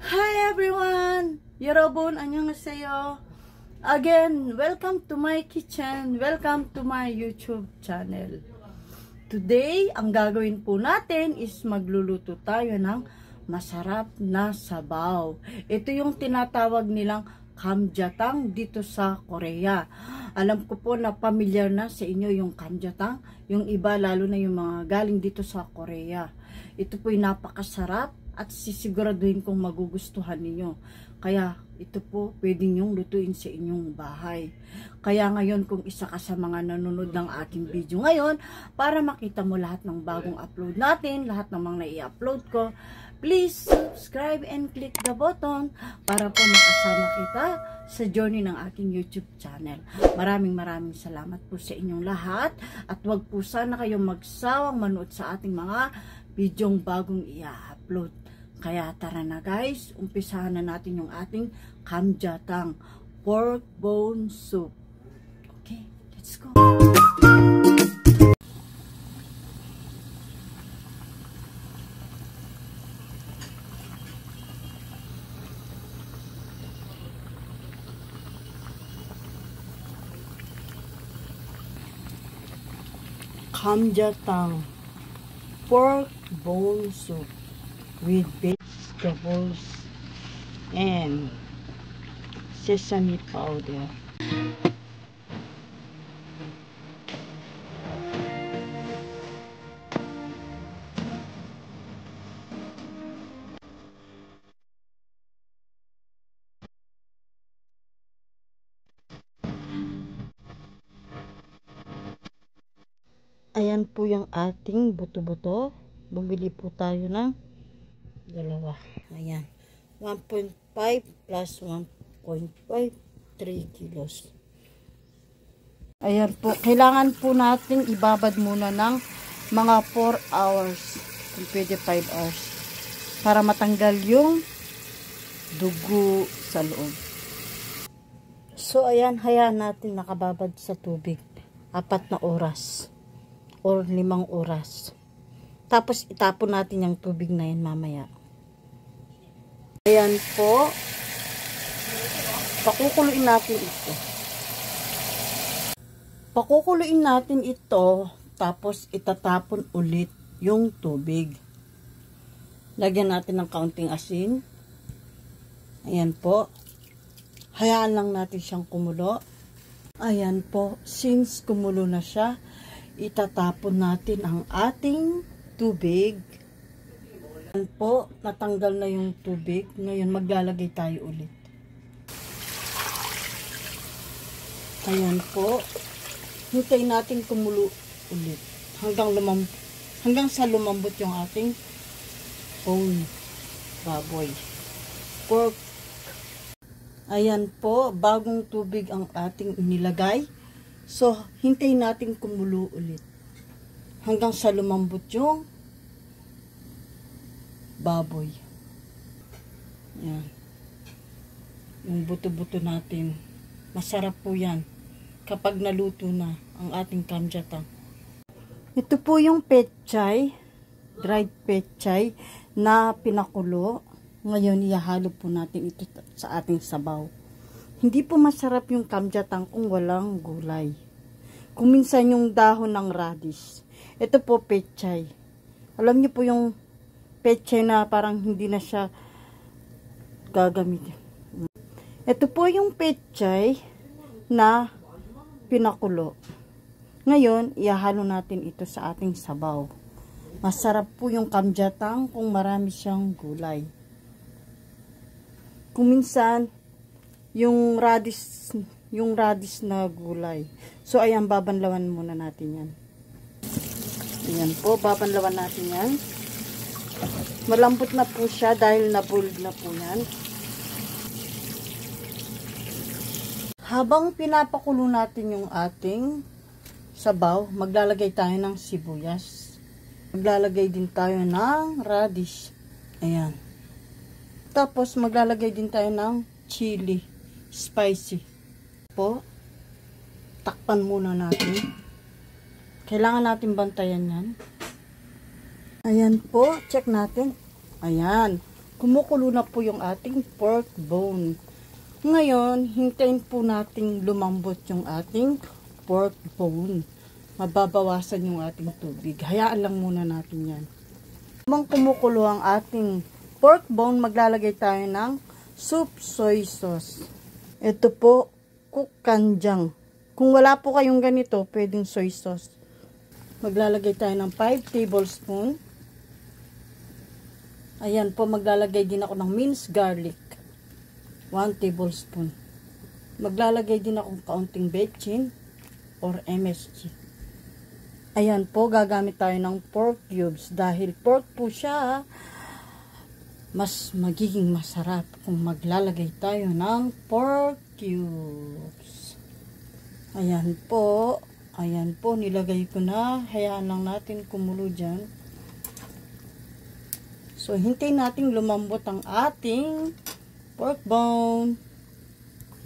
Hi everyone! 여러분 안녕하세요. Again, welcome to my kitchen. Welcome to my YouTube channel. Today, ang gagawin po natin is magluluto tayo ng masarap na sabaw. Ito yung tinatawag nilang kamjatang dito sa Korea. Alam ko po na familiar na sa inyo yung kamjatang. Yung iba, lalo na yung mga galing dito sa Korea. Ito po yung napakasarap at sisiguraduhin kong magugustuhan ninyo. Kaya ito po pwede nyong lutuin sa inyong bahay. Kaya ngayon kung isa ka sa mga nanonood ng aking video ngayon, para makita mo lahat ng bagong upload natin, lahat ng mga nai-upload ko, please subscribe and click the button para po makasama kita sa journey ng aking YouTube channel. Maraming salamat po sa inyong lahat at wag po sana kayong magsawang manood sa ating mga bidyong bagong i-upload. Kaya tara na guys, umpisahan na natin yung ating kamjatang pork bone soup. Okay, let's go! Kamjatang pork bone soup with vegetables and sesame powder. Ayan po yung ating buto-buto. Bumili po tayo ng dalawa. Ayan. 1.5 plus 1.5, 3 kilos. Ayan po. Kailangan po natin ibabad muna ng mga 4 hours. Kung pwede 5 hours. Para matanggal yung dugo sa loob. So, ayan. Hayaan natin nakababad sa tubig. 4 na oras. Or 5 oras. Tapos, itapon natin yung tubig na yan mamaya. Ayan po. Pakukuluin natin ito. Pakukuluin natin ito. Tapos, itatapon ulit yung tubig. Lagyan natin ng kaunting asin. Ayan po. Hayaan lang natin siyang kumulo. Ayan po. Since kumulo na siya, itatapon natin ang ating tubig. Ayan po, natanggal na yung tubig. Ngayon, maglalagay tayo ulit. Ayan po. Hintayin natin kumulo ulit. Hanggang sa lumambot yung ating bone baboy. Pork. Ayan po, bagong tubig ang ating inilagay. So, hintayin natin kumulo ulit. Hanggang sa lumambot yung baboy. Yan. Yung buto-buto natin. Masarap po yan. Kapag naluto na ang ating kamjatang. Ito po yung pechay. Dried pechay na pinakulo. Ngayon, ihahalo po natin ito sa ating sabaw. Hindi po masarap yung kamjatang kung walang gulay. Kung minsan yung dahon ng radish. Ito po pechay. Alam niyo po yung pechay na parang hindi na siya gagamitin. Ito po yung pechay na pinakulo. Ngayon, ihahalo natin ito sa ating sabaw. Masarap po yung kamjatang kung marami siyang gulay. Kung minsan yung radish na gulay. So, ayan, babanlawan muna natin yan. Ayan po, babanlawan natin yan. Malambot na po siya dahil na-boiled na po yan. Habang pinapakulo natin yung ating sabaw, maglalagay tayo ng sibuyas. Maglalagay din tayo ng radish. Ayan. Tapos, maglalagay din tayo ng chili. Spicy po. Takpan muna natin. Kailangan natin bantayan yan. Ayan po, check natin. Ayan, kumukulo na po yung ating pork bone. Ngayon, hintayin po nating lumambot yung ating pork bone. Mababawasan yung ating tubig. Hayaan lang muna natin yan. Habang kumukulo ang ating pork bone, maglalagay tayo ng soup soy sauce. Ito po, cook kanjang. Kung wala po kayong ganito, pwedeng soy sauce. Maglalagay tayo ng 5 tablespoon. Ayan po, maglalagay din ako ng minced garlic. 1 tablespoon. Maglalagay din ako ng kaunting bechin or MSG. Ayan po, gagamit tayo ng pork cubes. Dahil pork po siya, mas magiging masarap kung maglalagay tayo ng pork cubes. Ayan po, nilagay ko na. Hayaan lang natin kumulo dyan. So, hintayin natin lumambot ang ating pork bone.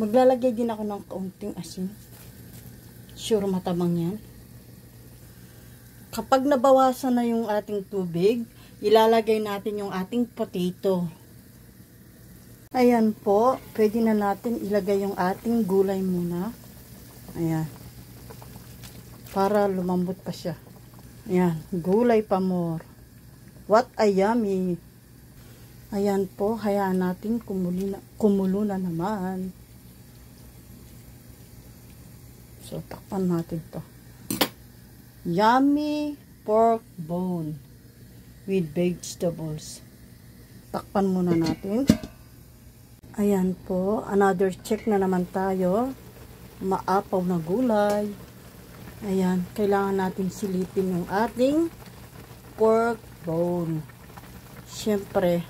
Maglalagay din ako ng kaunting asin. Sure matabang yan. Kapag nabawasan na yung ating tubig, ilalagay natin yung ating potato. Ayan po, pwede na natin ilagay yung ating gulay muna. Ayan. Para lumambot pa siya. Ayan, gulay pa more. What a yummy! Ayan po, hayaan natin kumulo na naman. So, takpan natin to. Yummy pork bone with vegetables. Takpan muna natin. Ayan po, another check na naman tayo. Maapaw na gulay. Ayan, kailangan natin silipin yung ating pork bone. Siyempre,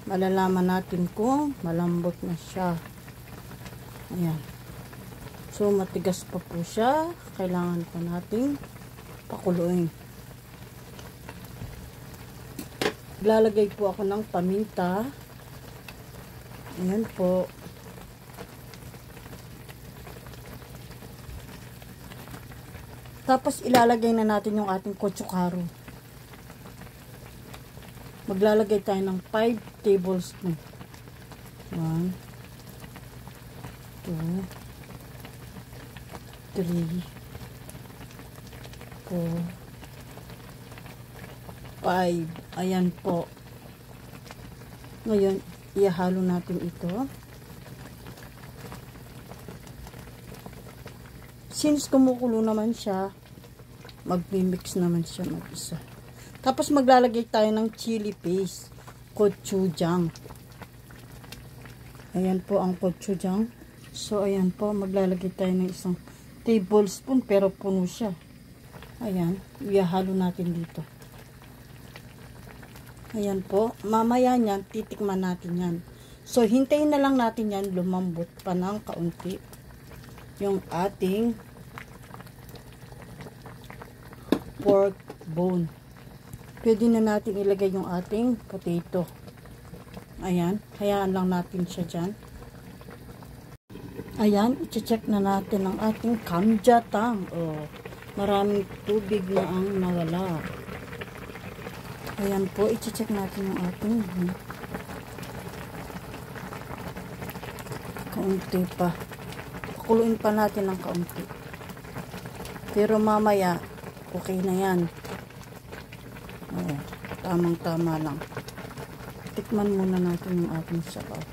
malalaman natin kung malambot na siya. Ayan. So, matigas pa po siya. Kailangan pa natin pakuluin. Lalagay po ako ng paminta. Ayan po. Tapos, ilalagay na natin yung ating gochugaru. Maglalagay tayo ng 5 tablespoon. 1, 2, 3, 4, 5. Ayan po. Ngayon, ihalo natin ito. Since kumukulo naman siya, mag-mix naman siya mag-isa. Tapos maglalagay tayo ng chili paste, gochujang. Ayan po ang gochujang. So ayan po, maglalagay tayo ng 1 tablespoon pero puno siya. Ayan, ihalo natin dito. Ayan po, mamaya niyan, titikman natin yan. So hintayin na lang natin yan, lumambot pa ng kaunti yung ating pork bone. Pwede na natin ilagay yung ating potato. Ayan, hayaan lang natin siya dyan. Ayan, i-check na natin ang ating kamjatang. Oh, maraming tubig na ang nawala. Ayan po, i-check natin yung ating kaunti pa. Pakuluin pa natin ng kaunti. Pero mamaya, okay na yan. Oh, tamang-tama lang. Tikman muna natin yung ating sabaw.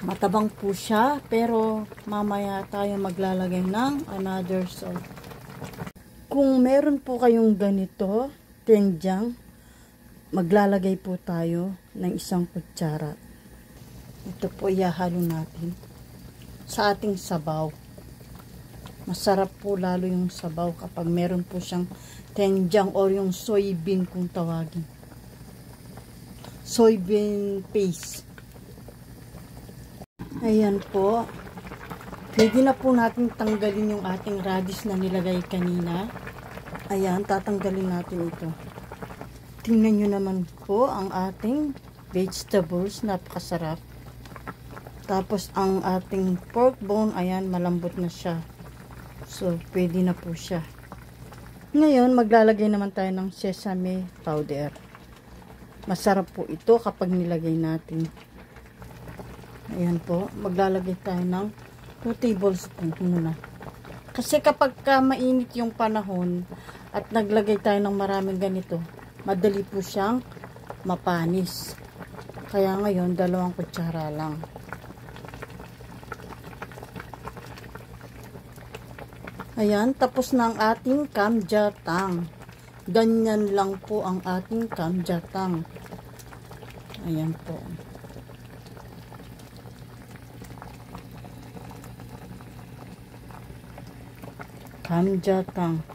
Matabang po siya, pero mamaya tayo maglalagay ng another salt. Kung meron po kayong ganito, doenjang, maglalagay po tayo ng 1 kutsara. Ito po ihahalo natin sa ating sabaw. Masarap po lalo yung sabaw kapag meron po siyang doenjang or yung soybean kung tawagin. Soybean paste. Ayan po. Pwede na po natin tanggalin yung ating radish na nilagay kanina. Ayan, tatanggalin natin ito. Tingnan nyo naman po ang ating vegetables. Napakasarap. Tapos ang ating pork bone, ayan, malambot na siya. So, pwede na po siya. Ngayon, maglalagay naman tayo ng sesame powder. Masarap po ito kapag nilagay natin. Ayan po, maglalagay tayo ng 2 tablespoon muna. Kasi kapag mainit yung panahon at naglagay tayo ng maraming ganito, madali po siyang mapanis. Kaya ngayon, 2 kutsara lang. Ayan, tapos na ang ating kamjatang. Ganyan lang po ang ating kamjatang. Ayan po. Kamjatang.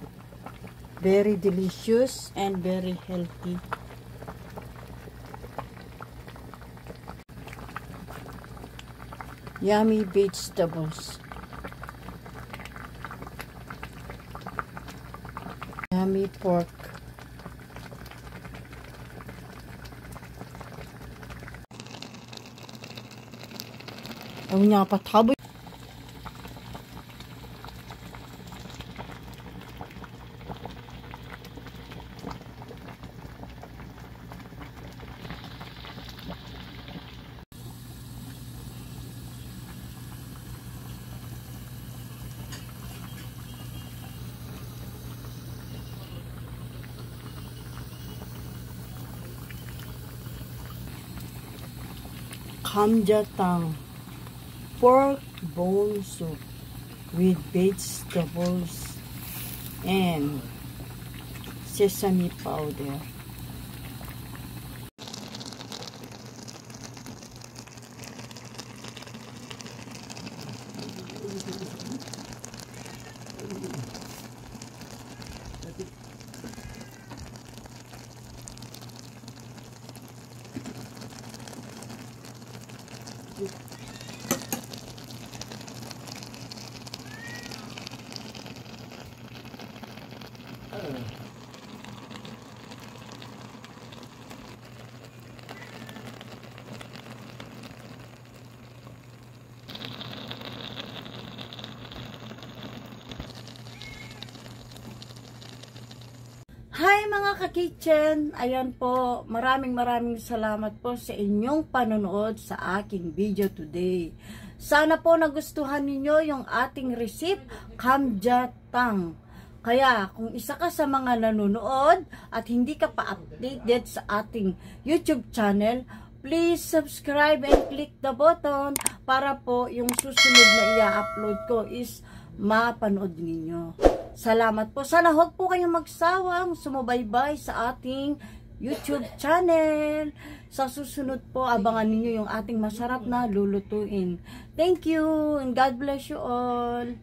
Very delicious and very healthy. Yummy vegetables. Yummy pork. Ang pa tabo. Kamjatang pork bone soup with vegetables and sesame powder. Hi mga ka-kitchen! Ayan po, maraming salamat po sa inyong panonood sa aking video today. Sana po nagustuhan ninyo yung ating recipe, kamjatang. Kaya kung isa ka sa mga nanonood at hindi ka pa updated sa ating YouTube channel, please subscribe and click the button para po yung susunod na i-upload ko is mapanood ninyo. Salamat po. Sana huwag po kayong magsawang sumubaybay sa ating YouTube channel. Sa susunod po, abangan ninyo yung ating masarap na lulutuin. Thank you and God bless you all.